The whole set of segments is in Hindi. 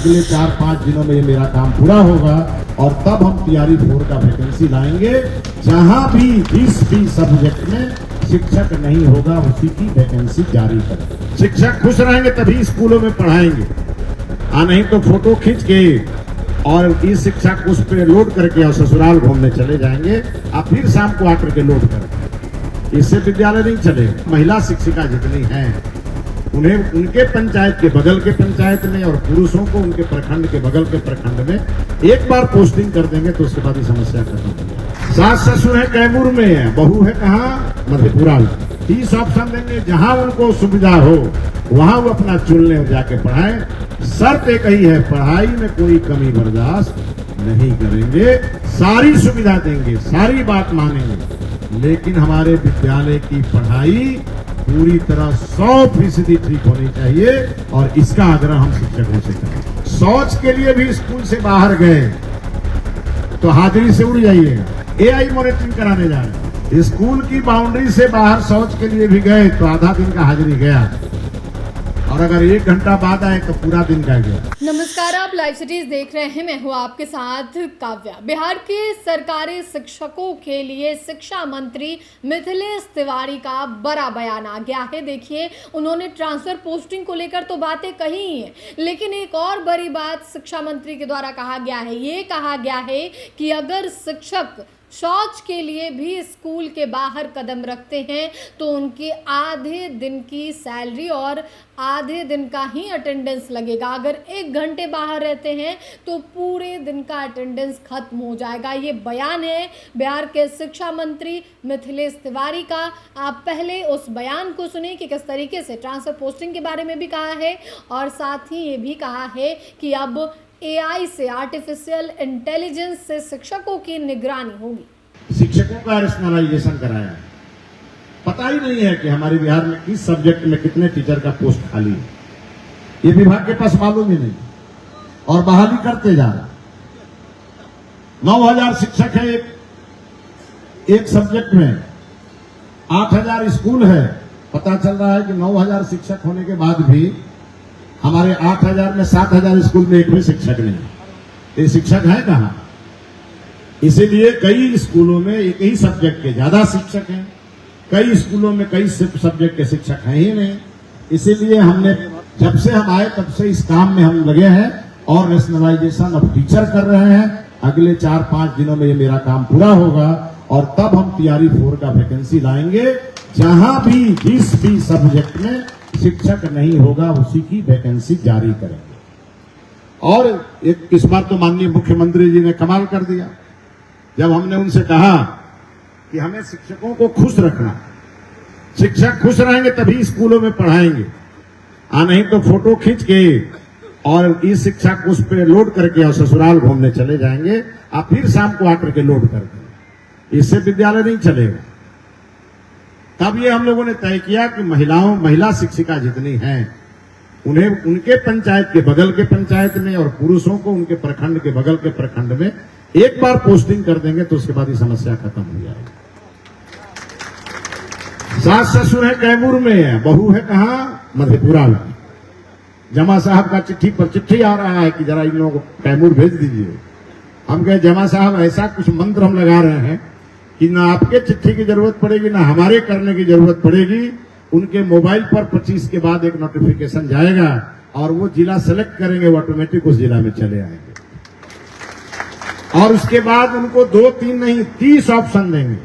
अगले 4-5 दिनों में ये मेरा काम पूरा होगा और तब हम तैयारी 4 का वैकेंसी लाएंगे। जहां भी 20 सब्जेक्ट में शिक्षक नहीं होगा उसी की वैकेंसी जारी करेंगे। शिक्षक खुश रहेंगे तभी स्कूलों में पढ़ाएंगे, नहीं तो फोटो खींच के और इस शिक्षा को उस पर लोड करके और ससुराल घूमने चले जाएंगे, आप फिर शाम को आकर के लोड करेंगे। इससे विद्यालय नहीं चलेगा। महिला शिक्षिका जितनी हैं उन्हें उनके पंचायत के बगल के पंचायत में और पुरुषों को उनके प्रखंड के बगल के प्रखंड में एक बार पोस्टिंग कर देंगे तो उसके बाद ये समस्या खत्म हो जाएगी। सास ससुर है कैमूर में है, बहू है कहाँ, मधेपुरा में। 30 ऑप्शन देंगे, जहां उनको सुविधा हो वहां वो अपना चुन ले और जाके पढ़ाएं। शर्त एक ही है, पढ़ाई में कोई कमी बर्दाश्त नहीं करेंगे, सारी सुविधा देंगे, सारी बात मानेंगे, लेकिन हमारे विद्यालय की पढ़ाई पूरी तरह 100% ठीक होनी चाहिए और इसका आग्रह हम शिक्षकों से करें। शौच के लिए भी स्कूल से बाहर गए तो हाजिरी से उड़ जाइएगा। एआई मॉनिटरिंग कराने जा रहे हैं। स्कूल की बाउंड्री से बाहर शौच के लिए भी गए तो आधा दिन का हाजिरी गया और अगर 1 घंटा बाद आए तो पूरा दिन का गया। नमस्कार, आप लाइव सिटीज देख रहे हैं। मैं हूं आपके साथ काव्या। बिहार के सरकारी शिक्षकों के लिए शिक्षा मंत्री मिथिलेश तिवारी का बड़ा बयान आ गया है। देखिए, उन्होंने ट्रांसफर पोस्टिंग को लेकर तो बातें कही हैं, लेकिन एक और बड़ी बात शिक्षा मंत्री के द्वारा कहा गया है। ये कहा गया है कि अगर शिक्षक शौच के लिए भी स्कूल के बाहर कदम रखते हैं तो उनके आधे दिन की सैलरी और आधे दिन का ही अटेंडेंस लगेगा। अगर 1 घंटे बाहर रहते हैं तो पूरे दिन का अटेंडेंस खत्म हो जाएगा। ये बयान है बिहार के शिक्षा मंत्री मिथिलेश तिवारी का। आप पहले उस बयान को सुने कि किस तरीके से ट्रांसफर पोस्टिंग के बारे में भी कहा है और साथ ही ये भी कहा है कि अब एआई से, आर्टिफिशियल इंटेलिजेंस से शिक्षकों की निगरानी होगी। शिक्षकों का रैशनलाइजेशन कराया है। पता ही नहीं है कि हमारे बिहार में किस सब्जेक्ट में कितने टीचर का पोस्ट खाली है, ये विभाग के पास मालूम ही नहीं और बहाली करते जा रहे। 9000 शिक्षक है एक सब्जेक्ट में, 8000 स्कूल है। पता चल रहा है कि 9000 शिक्षक होने के बाद भी हमारे 8000 में 7000 स्कूल में एक भी शिक्षक नहीं। ये शिक्षक है कहां? इसीलिए कई स्कूलों में एक ही सब्जेक्ट के ज्यादा शिक्षक हैं, कई स्कूलों में कई सब्जेक्ट के शिक्षक हैं ही नहीं। इसीलिए हमने जब से हम आए तब से इस काम में हम लगे हैं और रैशनलाइजेशन ऑफ टीचर कर रहे हैं। अगले 4-5 दिनों में ये मेरा काम पूरा होगा और तब हम तैयारी 4 का वैकेंसी लाएंगे। जहां भी 20 सब्जेक्ट में शिक्षक नहीं होगा उसी की वैकेंसी जारी करेंगे। और एक इस बार तो माननीय मुख्यमंत्री जी ने कमाल कर दिया जब हमने उनसे कहा कि हमें शिक्षकों को खुश रखना, शिक्षक खुश रहेंगे तभी स्कूलों में पढ़ाएंगे, नहीं तो फोटो खींच के और इस शिक्षा को उस पर लोड करके और ससुराल घूमने चले जाएंगे, आप फिर शाम को आकर के लोड कर देंगे। इससे विद्यालय नहीं चलेगा। तब ये हम लोगों ने तय किया कि महिला शिक्षिका जितनी हैं उन्हें उनके पंचायत के बगल के पंचायत में और पुरुषों को उनके प्रखंड के बगल के प्रखंड में एक बार पोस्टिंग कर देंगे तो उसके बाद ये समस्या खत्म हो जाएगी। सास ससुर है कैमूर में है, बहू है कहाँ, मधेपुरा में। जमा साहब का चिट्ठी पर चिट्ठी आ रहा है कि जरा इन लोगों को कैमूर भेज दीजिए। हम कहे जमा साहब ऐसा कुछ मंत्र हम लगा रहे हैं कि ना आपके चिट्ठी की जरूरत पड़ेगी ना हमारे करने की जरूरत पड़ेगी। उनके मोबाइल पर 25 के बाद एक नोटिफिकेशन जाएगा और वो जिला सेलेक्ट करेंगे, वो ऑटोमेटिक उस जिला में चले आएंगे और उसके बाद उनको 2-3 नहीं 30 ऑप्शन देंगे।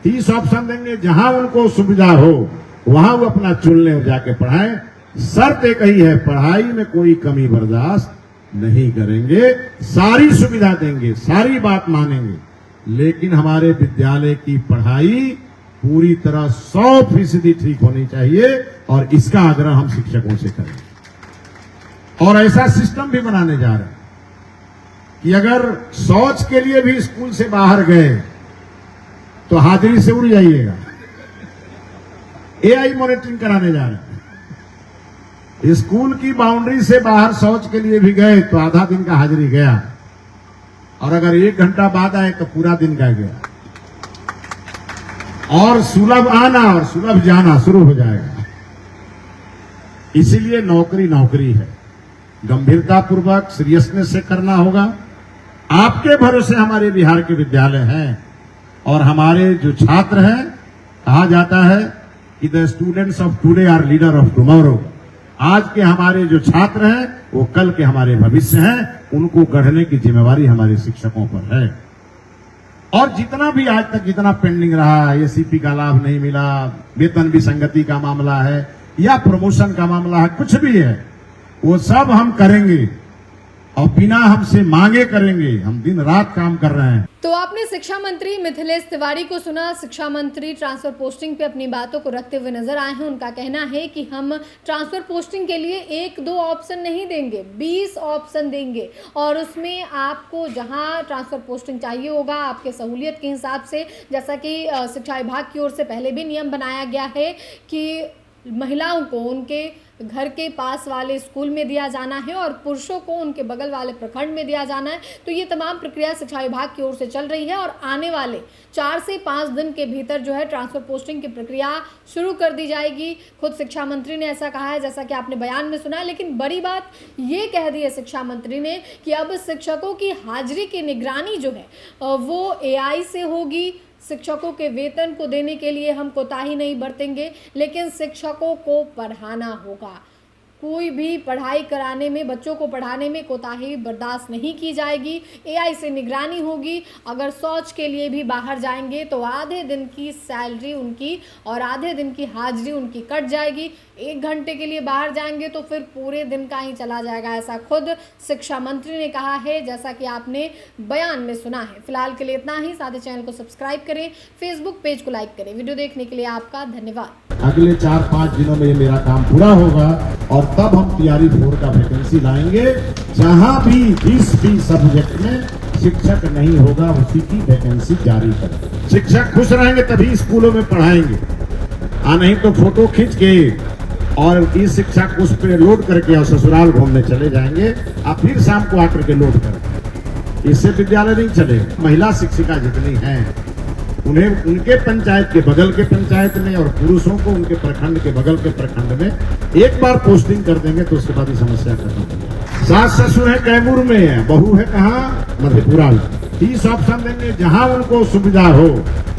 30 ऑप्शन देंगे, जहां उनको सुविधा हो वहां वो अपना चुन ले और जाके पढ़ाएं। शर्त एक ही है, पढ़ाई में कोई कमी बर्दाश्त नहीं करेंगे, सारी सुविधा देंगे, सारी बात मानेंगे, लेकिन हमारे विद्यालय की पढ़ाई पूरी तरह 100% ठीक होनी चाहिए और इसका आग्रह हम शिक्षकों से करें। और ऐसा सिस्टम भी बनाने जा रहे हैं कि अगर शौच के लिए भी स्कूल से बाहर गए तो हाजिरी से उड़ जाइएगा। एआई मॉनिटरिंग कराने जा रहे हैं। स्कूल की बाउंड्री से बाहर शौच के लिए भी गए तो आधा दिन का हाजिरी गया और अगर 1 घंटा बाद आए तो पूरा दिन का गया और सुलभ आना और सुलभ जाना शुरू हो जाएगा। इसीलिए नौकरी है। गंभीरता पूर्वक सीरियसनेस से करना होगा। आपके भरोसे हमारे बिहार के विद्यालय हैं और हमारे जो छात्र हैं, कहा जाता है कि the students of today are leader of tomorrow. आज के हमारे जो छात्र हैं वो कल के हमारे भविष्य हैं, उनको गढ़ने की जिम्मेवारी हमारे शिक्षकों पर है। और जितना भी आज तक जितना पेंडिंग रहा, एसीपी का लाभ नहीं मिला, वेतन विसंगति का मामला है या प्रमोशन का मामला है, कुछ भी है, वो सब हम करेंगे और बिना हमसे मांगे करेंगे। हम दिन रात काम कर रहे हैं। तो आपने शिक्षा मंत्री मिथिलेश तिवारी को सुना। शिक्षा मंत्री ट्रांसफर पोस्टिंग पे अपनी बातों को रखते हुए नजर आए हैं। उनका कहना है कि हम ट्रांसफर पोस्टिंग के लिए 1-2 ऑप्शन नहीं देंगे, 20 ऑप्शन देंगे और उसमें आपको जहां ट्रांसफर पोस्टिंग चाहिए होगा आपके सहूलियत के हिसाब से, जैसा कि शिक्षा विभाग की ओर से पहले भी नियम बनाया गया है कि महिलाओं को उनके घर के पास वाले स्कूल में दिया जाना है और पुरुषों को उनके बगल वाले प्रखंड में दिया जाना है। तो ये तमाम प्रक्रिया शिक्षा विभाग की ओर से चल रही है और आने वाले 4 से 5 दिन के भीतर जो है ट्रांसफर पोस्टिंग की प्रक्रिया शुरू कर दी जाएगी। खुद शिक्षा मंत्री ने ऐसा कहा है, जैसा कि आपने बयान में सुना। लेकिन बड़ी बात ये कह दी है शिक्षा मंत्री ने कि अब शिक्षकों की हाजिरी की निगरानी जो है वो AI से होगी। शिक्षकों के वेतन को देने के लिए हम कोताही नहीं बरतेंगे, लेकिन शिक्षकों को पढ़ाना होगा। कोई भी पढ़ाई कराने में, बच्चों को पढ़ाने में कोताही बर्दाश्त नहीं की जाएगी। AI से निगरानी होगी। अगर शौच के लिए भी बाहर जाएंगे तो आधे दिन की सैलरी उनकी और आधे दिन की हाजिरी उनकी कट जाएगी। 1 घंटे के लिए बाहर जाएंगे तो फिर पूरे दिन का ही चला जाएगा, ऐसा खुद शिक्षा मंत्री ने कहा है, जैसा कि आपने बयान में सुना है। फिलहाल के लिए इतना ही। साथ ही चैनल को सब्सक्राइब करें, फेसबुक पेज को लाइक करें। वीडियो देखने के लिए आपका धन्यवाद। अगले 4-5 दिनों में ये मेरा काम पूरा होगा और तब हम तैयारी 4 का वैकेंसी लाएंगे। जहां भी 20 सब्जेक्ट में शिक्षक नहीं होगा उसी की वैकेंसी जारी करें। शिक्षक खुश रहेंगे तभी स्कूलों में पढ़ाएंगे, नहीं तो फोटो खींच के और इस शिक्षा को उस पर लोड करके और ससुराल घूमने चले जाएंगे। आप फिर शाम को आकर के लोड करें। इससे विद्यालय नहीं चलेगा। महिला शिक्षिका जितनी हैं उन्हें उनके पंचायत के बगल के पंचायत में और पुरुषों को उनके प्रखंड के बगल के प्रखंड में एक बार पोस्टिंग कर देंगे तो उसके बाद ये समस्या खत्म हो जाएगी। सास ससुर है कैमूर में है, बहू है कहाँ, मधेपुरा में। 30 ऑप्शन देंगे, जहां उनको सुविधा हो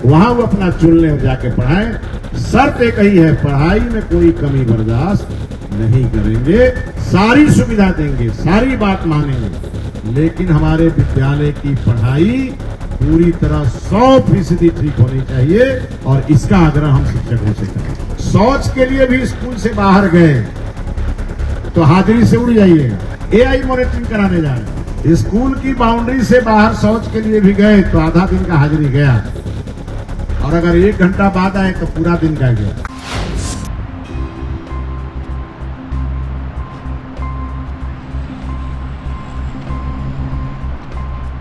वहां वो अपना चुनने और जाके पढ़ाएं। शर्त एक ही है, पढ़ाई में कोई कमी बर्दाश्त नहीं करेंगे, सारी सुविधा देंगे, सारी बात मानेंगे, लेकिन हमारे विद्यालय की पढ़ाई पूरी तरह 100% ठीक होनी चाहिए और इसका आग्रह हम शिक्षकों से करें। शौच के लिए भी स्कूल से बाहर गए तो हाजिरी से उड़ जाइएगा। AI मॉनिटरिंग कराने जा रहे हैं। स्कूल की बाउंड्री से बाहर शौच के लिए भी गए तो आधा दिन का हाजिरी गया और अगर 1 घंटा बाद आए तो पूरा दिन का गया।